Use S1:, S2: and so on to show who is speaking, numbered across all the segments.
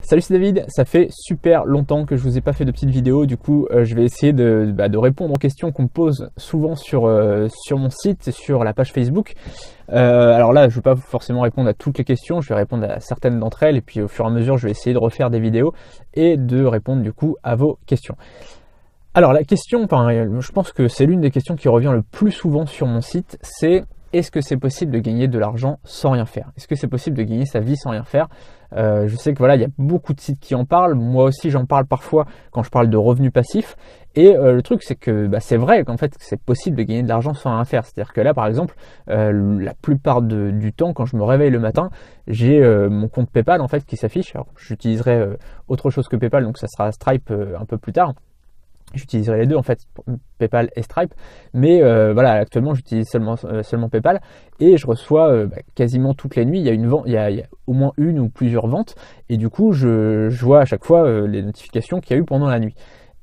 S1: Salut, c'est David. Ça fait super longtemps que je vous ai pas fait de petites vidéos. Du coup, je vais essayer de répondre aux questions qu'on me pose souvent sur mon site et sur la page Facebook. Alors là, je ne vais pas forcément répondre à toutes les questions. Je vais répondre à certaines d'entre elles. Et puis au fur et à mesure, je vais essayer de refaire des vidéos et de répondre du coup à vos questions. Alors la question, je pense que c'est l'une des questions qui revient le plus souvent sur mon site. C'est: est-ce que c'est possible de gagner de l'argent sans rien faire? Est-ce que c'est possible de gagner sa vie sans rien faire? Je sais que voilà, il y a beaucoup de sites qui en parlent. Moi aussi, j'en parle parfois quand je parle de revenus passifs. Et le truc, c'est que c'est vrai qu'en fait, c'est possible de gagner de l'argent sans rien faire. C'est-à-dire que là, par exemple, la plupart du temps, quand je me réveille le matin, j'ai mon compte PayPal en fait qui s'affiche. Alors, j'utiliserai autre chose que PayPal, donc ça sera Stripe un peu plus tard. J'utiliserai les deux en fait, PayPal et Stripe, mais voilà, actuellement j'utilise seulement PayPal et je reçois quasiment toutes les nuits, il y a au moins une ou plusieurs ventes et du coup je vois à chaque fois les notifications qu'il y a eu pendant la nuit.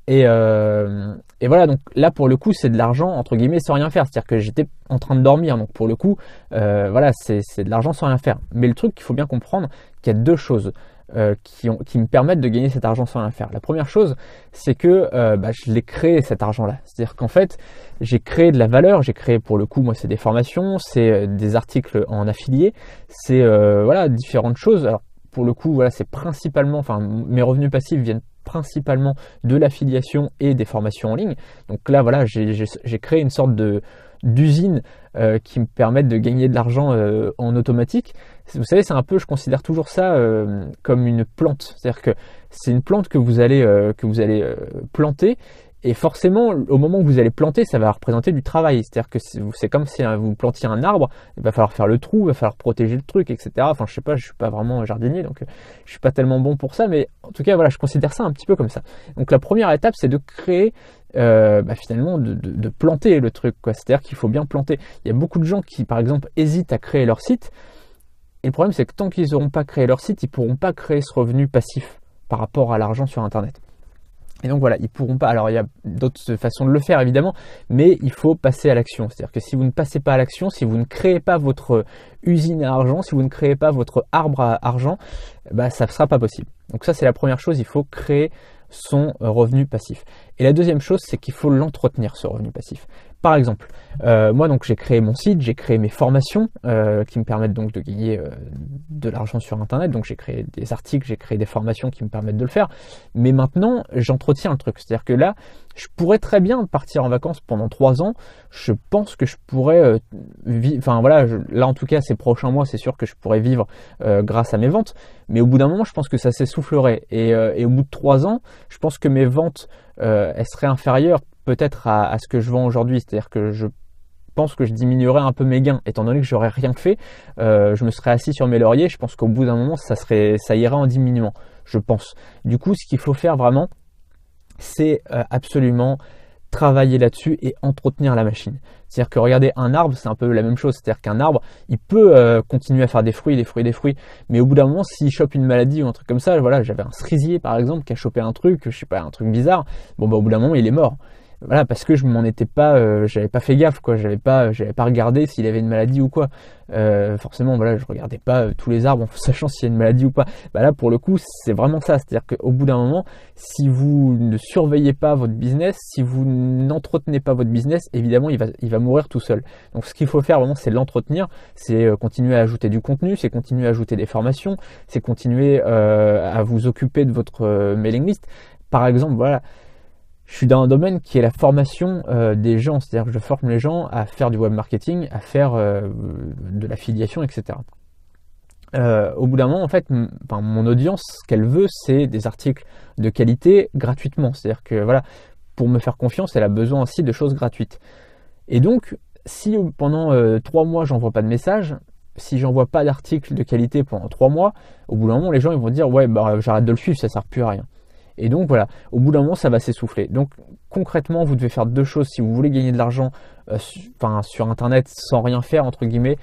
S1: Et voilà, donc là pour le coup c'est de l'argent entre guillemets sans rien faire, c'est-à-dire que j'étais en train de dormir, donc pour le coup voilà, c'est de l'argent sans rien faire. Mais le truc qu'il faut bien comprendre, qu'il y a deux choses qui me permettent de gagner cet argent sans rien faire. La première chose, c'est que je l'ai créé cet argent-là. C'est-à-dire qu'en fait, j'ai créé de la valeur, j'ai créé pour le coup, moi c'est des formations, c'est des articles en affilié, c'est voilà, différentes choses. Alors pour le coup, voilà, c'est principalement, mes revenus passifs viennent principalement de l'affiliation et des formations en ligne. Donc là, voilà, j'ai créé une sorte d'usine qui me permettent de gagner de l'argent en automatique. Vous savez, c'est un peu, je considère toujours ça comme une plante. C'est-à-dire que c'est une plante que vous allez planter. Et forcément, au moment où vous allez planter, ça va représenter du travail. C'est-à-dire que c'est comme si vous plantiez un arbre, il va falloir faire le trou, il va falloir protéger le truc, etc. Enfin, je sais pas, je suis pas vraiment jardinier, donc je suis pas tellement bon pour ça, mais en tout cas, voilà, je considère ça un petit peu comme ça. Donc la première étape, c'est de créer, finalement, de planter le truc, quoi. C'est-à-dire qu'il faut bien planter. Il y a beaucoup de gens qui, par exemple, hésitent à créer leur site. Et le problème, c'est que tant qu'ils n'auront pas créé leur site, ils ne pourront pas créer ce revenu passif par rapport à l'argent sur Internet. Et donc voilà, ils pourront pas. Alors il y a d'autres façons de le faire évidemment, mais il faut passer à l'action. C'est-à-dire que si vous ne passez pas à l'action, si vous ne créez pas votre usine à argent, si vous ne créez pas votre arbre à argent, ça ne sera pas possible. Donc ça, c'est la première chose, il faut créer son revenu passif. Et la deuxième chose, c'est qu'il faut l'entretenir, ce revenu passif. Par exemple, moi donc j'ai créé mon site, j'ai créé mes formations qui me permettent donc de gagner de l'argent sur Internet. Donc j'ai créé des articles, j'ai créé des formations qui me permettent de le faire. Mais maintenant, j'entretiens le truc. C'est-à-dire que là, je pourrais très bien partir en vacances pendant 3 ans. Je pense que je pourrais là en tout cas ces prochains mois, c'est sûr que je pourrais vivre grâce à mes ventes. Mais au bout d'un moment, je pense que ça s'essoufflerait. Et au bout de 3 ans, je pense que mes ventes elles seraient inférieures peut-être à ce que je vends aujourd'hui. C'est-à-dire que je pense que je diminuerais un peu mes gains, étant donné que j'aurais rien fait, je me serais assis sur mes lauriers. Je pense qu'au bout d'un moment, ça irait en diminuant, je pense. Du coup, ce qu'il faut faire vraiment, c'est absolument travailler là-dessus et entretenir la machine. C'est-à-dire que regardez, un arbre, c'est un peu la même chose. C'est-à-dire qu'un arbre, il peut continuer à faire des fruits, mais au bout d'un moment, s'il chope une maladie ou un truc comme ça, voilà, j'avais un cerisier par exemple qui a chopé un truc, je sais pas, un truc bizarre, au bout d'un moment, il est mort. Voilà, parce que je m'en étais pas, j'avais pas fait gaffe, quoi. J'avais pas regardé s'il avait une maladie ou quoi. Forcément, voilà, je regardais pas tous les arbres en sachant s'il y a une maladie ou pas. Là, pour le coup, c'est vraiment ça. C'est-à-dire qu'au bout d'un moment, si vous ne surveillez pas votre business, si vous n'entretenez pas votre business, évidemment, il va mourir tout seul. Donc, ce qu'il faut faire vraiment, c'est l'entretenir, c'est continuer à ajouter du contenu, c'est continuer à ajouter des formations, c'est continuer à vous occuper de votre mailing list. Par exemple, voilà. Je suis dans un domaine qui est la formation des gens, c'est-à-dire que je forme les gens à faire du web marketing, à faire de l'affiliation, etc. Au bout d'un moment, en fait, mon audience, ce qu'elle veut, c'est des articles de qualité gratuitement. C'est-à-dire que voilà, pour me faire confiance, elle a besoin aussi de choses gratuites. Et donc, si pendant 3 mois, j'envoie pas de message, si j'envoie pas d'articles de qualité pendant 3 mois, au bout d'un moment, les gens ils vont dire ouais, j'arrête de le suivre, ça sert plus à rien. Et donc voilà, au bout d'un moment, ça va s'essouffler. Donc concrètement, vous devez faire 2 choses si vous voulez gagner de l'argent sur Internet sans rien faire, entre guillemets.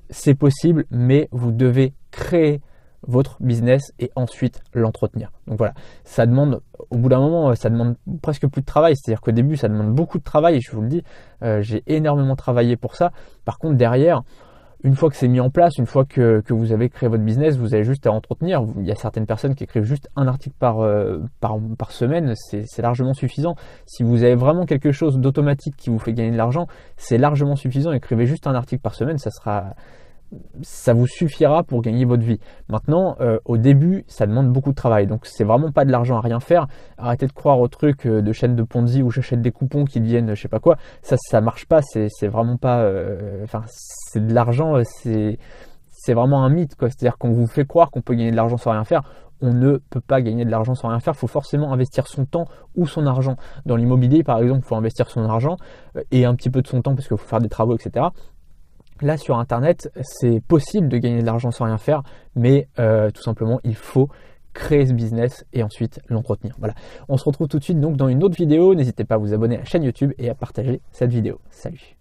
S1: C'est possible, mais vous devez créer votre business et ensuite l'entretenir. Donc voilà, ça demande, au bout d'un moment, ça demande presque plus de travail. C'est-à-dire qu'au début, ça demande beaucoup de travail, et je vous le dis, j'ai énormément travaillé pour ça. Par contre, derrière, une fois que c'est mis en place, une fois que vous avez créé votre business, vous avez juste à entretenir. Il y a certaines personnes qui écrivent juste un article par semaine, c'est largement suffisant. Si vous avez vraiment quelque chose d'automatique qui vous fait gagner de l'argent, c'est largement suffisant. Écrivez juste un article par semaine, ça vous suffira pour gagner votre vie. Maintenant, au début, ça demande beaucoup de travail. Donc, c'est vraiment pas de l'argent à rien faire. Arrêtez de croire au truc de chaîne de Ponzi où j'achète des coupons qui deviennent je sais pas quoi. Ça marche pas. C'est vraiment pas. Enfin, c'est de l'argent. C'est vraiment un mythe, quoi. C'est-à-dire qu'on vous fait croire qu'on peut gagner de l'argent sans rien faire. On ne peut pas gagner de l'argent sans rien faire. Il faut forcément investir son temps ou son argent. Dans l'immobilier, par exemple, il faut investir son argent et un petit peu de son temps parce qu'il faut faire des travaux, etc. Là, sur Internet, c'est possible de gagner de l'argent sans rien faire, mais tout simplement, il faut créer ce business et ensuite l'entretenir. Voilà. On se retrouve tout de suite donc dans une autre vidéo. N'hésitez pas à vous abonner à la chaîne YouTube et à partager cette vidéo. Salut!